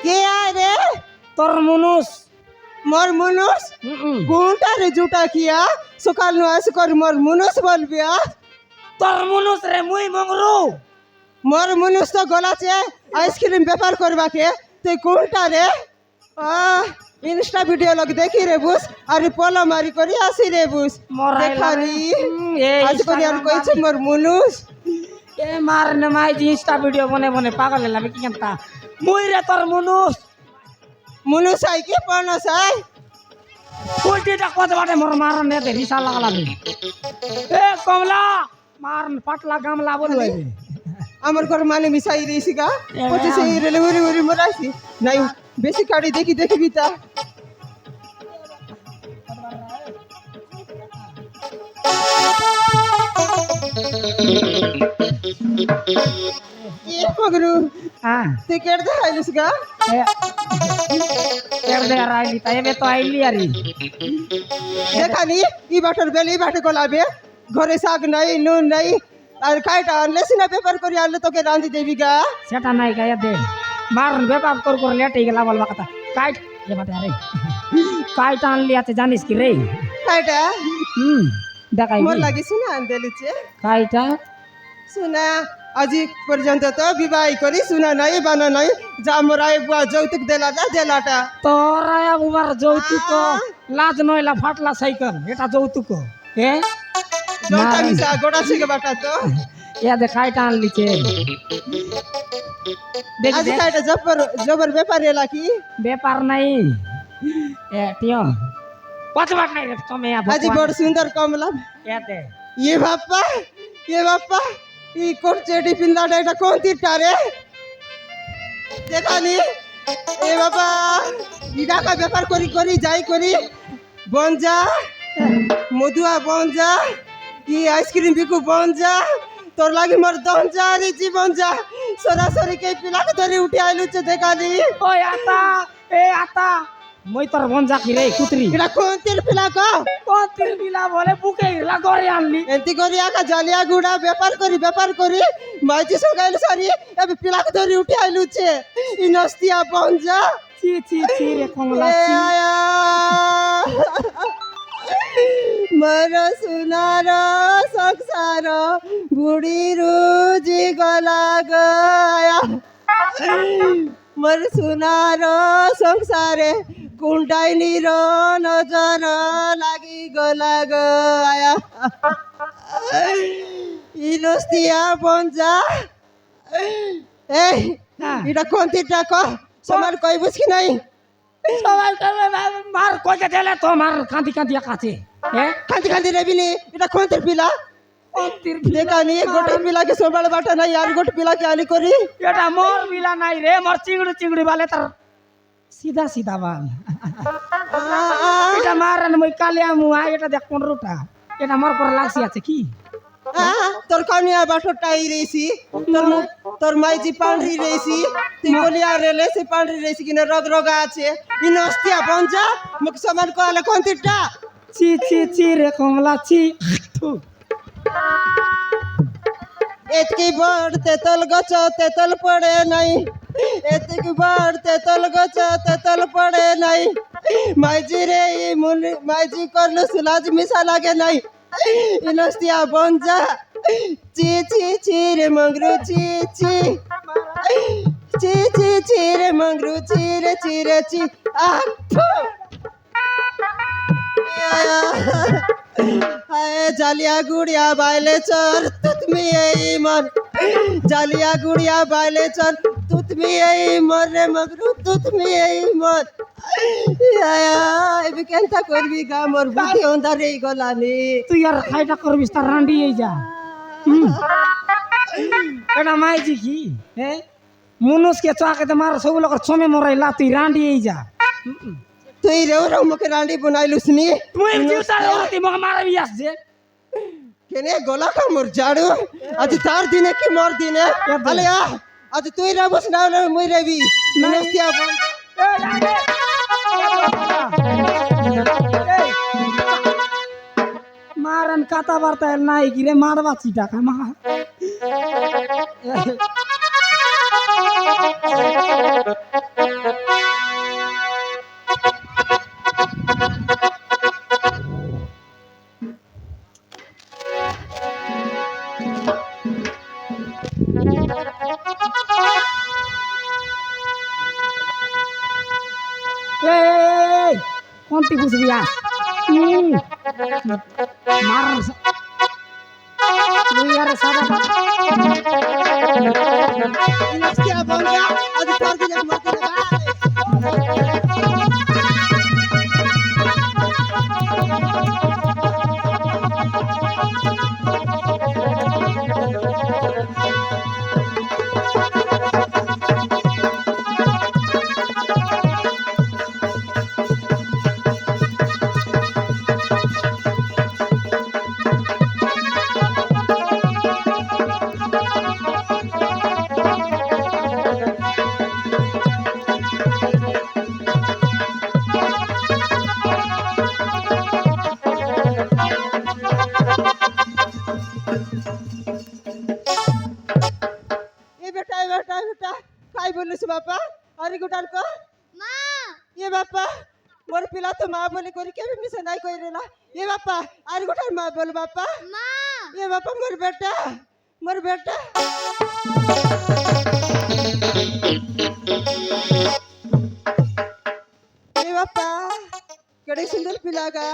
কে আরে তোর মনুষ মোর মুনুষ কোনটা রে জুটা কিয়া সকাল নু আসি কর মোর মুনুষ বলবি তোর মনুষ রে মুই মংরু মোর মুনুষ তো গলাছে আইসক্রিম ব্যাপার করবাকে তুই কোনটা রে ইনস্টা ভিডিও লোক দেখি রে বুস আর পলো মারি করি আসি রে বুস দেখানি আজ করি আর কইছে মোর মুনুষ এ মার নে মাই ইনস্টা ভিডিও বনে বনে পাগল লাগে কি কেনতা মুই রে তোর মনুষ মুনুষ আই কি পনস আই উল্টিটা কত বাটে মোর মার নে দে রিসা লাগালাবি এ কমলা মার পাতলা গামলা বলবে আমার ঘর মানে মিশাই দিয়েছি গা কত সেই রেলে উড়ি উড়ি মরাইছি নাই বেশি কাড়ি দেখি দেখবি তা ये मगरू हां ते केड़ दे आइलिस गा केड़ आइली त एबे तो आइली यारी देखानी ई बाटर बेली बाटे गोलाबे घरे साग नहीं नून नहीं আর কাইটা আনলে সিনা পেপার করি আনলে তোকে রাঁধি দেবি গা সেটা নাই গায়া দে মারন বেপার কর লেট গেলা বলবা কথা কাইট এ বাতে আরে কাইট আনলি আছে জানিস কি রে কাইটা দেখাই মোর লাগিস না আনদেলিছে কাইটা सुना আজি পর্যন্ত তো বিবাহ করি শুনা নাই বানা নাই যা মোরাই বুয়া যৌতুক দেলাটা তোরা বুবার যৌতুক লাজ নইলা ফাটলা সাইকেল এটা যৌতুক হে যৌতা মিশা গোড়া শিখে বাটা তো এ দেখাইটা আনলিছে দেখ আজি কাইটা জবর ব্যাপার এলা কি ব্যাপার নাই এ টিও কত বাট নাই রে তুমি আজি বড় সুন্দর কমলা এতে ये बाप्पा ई कोट चेटी पिंदाटा এটা কোন তীরটা রে দেখানি এ বাবা ইডা কা ব্যাপার করি করি যাই করি বনজা মধুয়া বনজা ই আইসক্রিম বিকু বনজা তোর লাগি মোর দনজা রে জীবন যা সরাসরি কে পিলাকে ধরে উঠে আইলুছে দেখানি ওই আতা এ আতা মই তোর বনজা কি রে কুতরি এটা কোন তীর পিলা কো কোন তীর পিলা বলে বুকে লাগরে আনলি এন্তি করি আকা জালিয়া গুড়া ব্যাপার করি মাইজি সগাইল সারি এবে পিলাকে ধরে উঠে আইলুছে ই নস্তিয়া বনজা ছি রে কমলা ছি মর সুনার সংসার বুড়ি রুজি গলা গয়া মর সুনার সংসারে কুন্ডাইনির নজর লাগি গলা গয়া ইনস্তিয়া বনজা এই এটা কোন তীরটা ক সবার কই বুঝি নাই সবাই মার কইকে দেলে তো মার কাঁদি কাঁদি কাছে হ্যাঁ কাঁদি রেবিনি এটা কোন তীর পিলা কোন তীর দেখানি গোটা পিলাকে সোবাল বাটা নাই আর গোটা পিলাকে আলি করি এটা মোর বিলা নাই রে মোর চিংড়ি বালে তার সিধা বাল এটা মারন মই কালিয়া মুয়া এটা দেখ 15টা এটা মোর পর লাগছি আছে কি তোর কনিয়া বাটটাই রেছি তোর মাইজি পান্ডি রেছি তুই বলিয়া রেলে সে পান্ডি রেছি কিনা রগা আছে ইনস্তিয়া বনজা মুখ সমান কলে কোন তীরটা ছি রে কমলা ছি এতকি বড় তেতল গছ তেতল পড়ে নাই এতকি বড় তেতল গছ তেতল পড়ে নাই মাইজি রে মাইজি করলো সুলাজ মিশা লাগে নাই ইনস্তিয়া বনজা ছি রে মংরু ছি রে মংরু ছি রে हाय जालिया गुड़िया बायले चर तुतमी यही मर जालिया गुड़िया बायले चर तुतमी यही मर रे मगरू तुतमी यही मर এবে কেনটা করবি গা মোর বুদ্ধি অন্ধারে গলানি তুই আর খাইটা করবিস তার রান্ডি এই যা এটা মাইজি কি হ্যাঁ মনুষকে চাকে মার সব লোক ছমে মরাইলা তুই রান্ডি এই যা তুই রেও মুখে রান্ডি বনাইলুস নি তুই জিউতা তুই মুখ মারাবি আসছে কেনে গলা কা মোর জাড়ু আজ তার দিনে কি মোর দিনে আলে আজ তুই রাবস না মুই রেবি নস্তিয়া বন মারন কাতা বার্তা নাই কি রে মারবা চিটা কামা এই কোনটি বুঝবি আস মার তুই আর সাদা Inas kaya bangga, adi tar dilat mati na ba? बेटा काय बोलूस बापा अरे गुटाल को মা ये बापा मोर पिला तो माँ बोली कोरी के भी मिसे नहीं कोई रेला ये बापा अरे गुटाल माँ बोल बापा মা ये बापा मोर बेटा ये बापा केडे सुंदर पिला का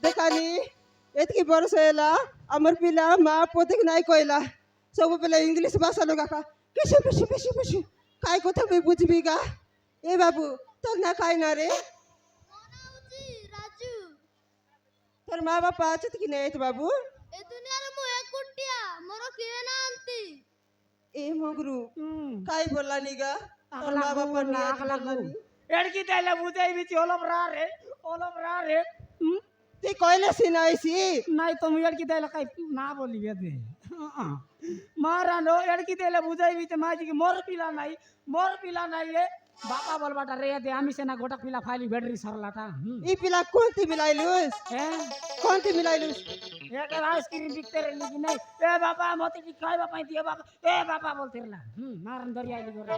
देखानी एतकी बरस होला अमर पिला माँ पोते नहीं कोइला सब पिला इंग्लिश भाषा लोगा का किशु पिशु पिशु पिशु काय কথা मी बुझबी का ए बाबू তোর না খাই না রে মনাউজি রাজু তোর মা বাবা আছে কি নেই তো বাবু এ দুনিয়ার মু একুটিয়া মোর কিয়ে না আনতি এ মগরু কাই বললানি গা তোর মা বাবা না বললানি এড়কি তাইলে বুঝাই বিচি অলপ রে তুই কইলে সিনাইছি নাই তুমি এড়কি তাইলে কাই না বলি বেদে মারা নো এড়কি তাইলে বুঝাই বিচি মাজি কি মোর পিলা নাই এ বাবা বলবাটা রে দে আমি সেনা গোটা পিলা ফাইলি ব্যাটারি সরলাটা ই পিলা কোনটি মিলাইলুস হ্যাঁ কোনটি মিলাইলুস एक आइसक्रीम बिकते रहे लेकिन नहीं ए बाबा मत की खाइबा पाई दिए बाबा ए बाबा बोलते रहला मारन दरिया आइली गोरे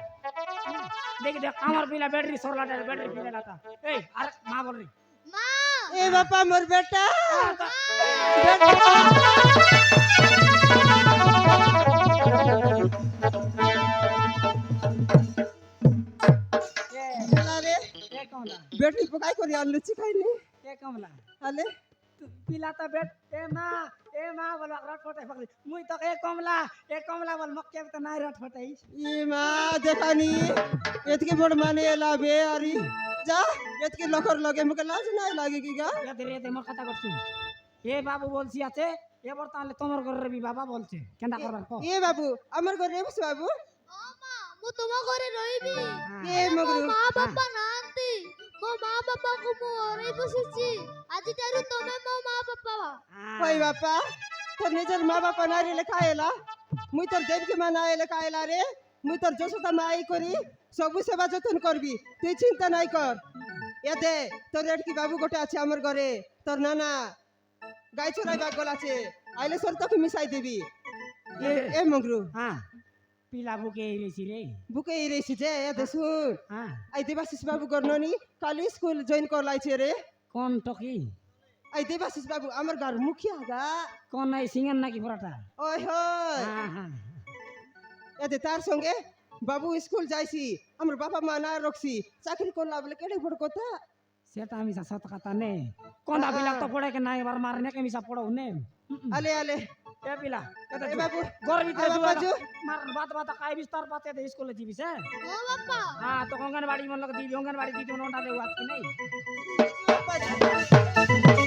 देख देख আমার পিলা ব্যাটারি সরলাটা ব্যাটারি পিলা লাটা ए अरे मां बोल रही মা ए बापा मोर बेटा बेटा रे ए कमला बेटी पकाई कोनी आलू चिकाइनी ए कमला आले पिला त बेट ए मां बोल रट फटाई पकड़ी मुई तो ए कमला बोल मक्के त नाई रट फटाई ई माँ देखानी एतकी बड़ माने लाबे अरी जा एतकी लखर लगे मुके लाज नहीं लागेगी गा या धीरे धीरे मोर কথা করছু এ বাবু বলছি আছে এবার তাহলে তোমার ঘরে বি বাবা বলছে কেনটা করবার কো ए बाबू अमर घर रे बस बाबू ও মা মু তোমা ঘরে রইবি ए मगरू মা বাবা না আনতি মো মা বাবা কো মু ওরে বসিছি আজি তারু তুমি মো মা বাবা कोई बापा तो निजर माँ बापा नारी लेखाएला मुई तोर देव के माना लेखाएला रे मुई तोर जसोता माई करी सबु सेवा जतन करबी तुई चिंता नहीं कर ये दे तोर रेडकी बाबू गोटे আছে আমার ঘরে তোর নানা গাই চড়াই বাগ গল আছে আইলে সর তোকে মিশাই দিবি এ মগরু হ্যাঁ পিলা বুকে এরেছি রে বুকে ইরেছি যে এ দে শুন হ্যাঁ I Debashis Babu গর্ননি Kali school join করলাইছে রে কোন টকি আই দেবাশিস বাবু আমার ঘর মুখিয়া গা কোন নাই সিঙ্গার নাকি পরাটা ওই হয় হ্যাঁ হ্যাঁ এতে তার সঙ্গে বাবু স্কুল যাইছি আমার বাবা মা না রক্ষি চাকরি করলা বলে কেড়ে বড় কথা সেটা আমি সত কথা নে কোনটা পিলা তো পড়ে কে নাই এবার মারনে কে মিছা পড়াও নে আলে আলে এ পিলা এ বাবু ঘর ভিতরে আ জুয়া বাবু মার বাত কাই বিস্তার পাতে দে স্কুলে যাবিস হ্যাঁ ও বাবা হ্যাঁ তো অঙ্গনবাড়ি মন লগ দিদি অঙ্গনবাড়ি দিদি ওটা দেও আজকে নাই বাবু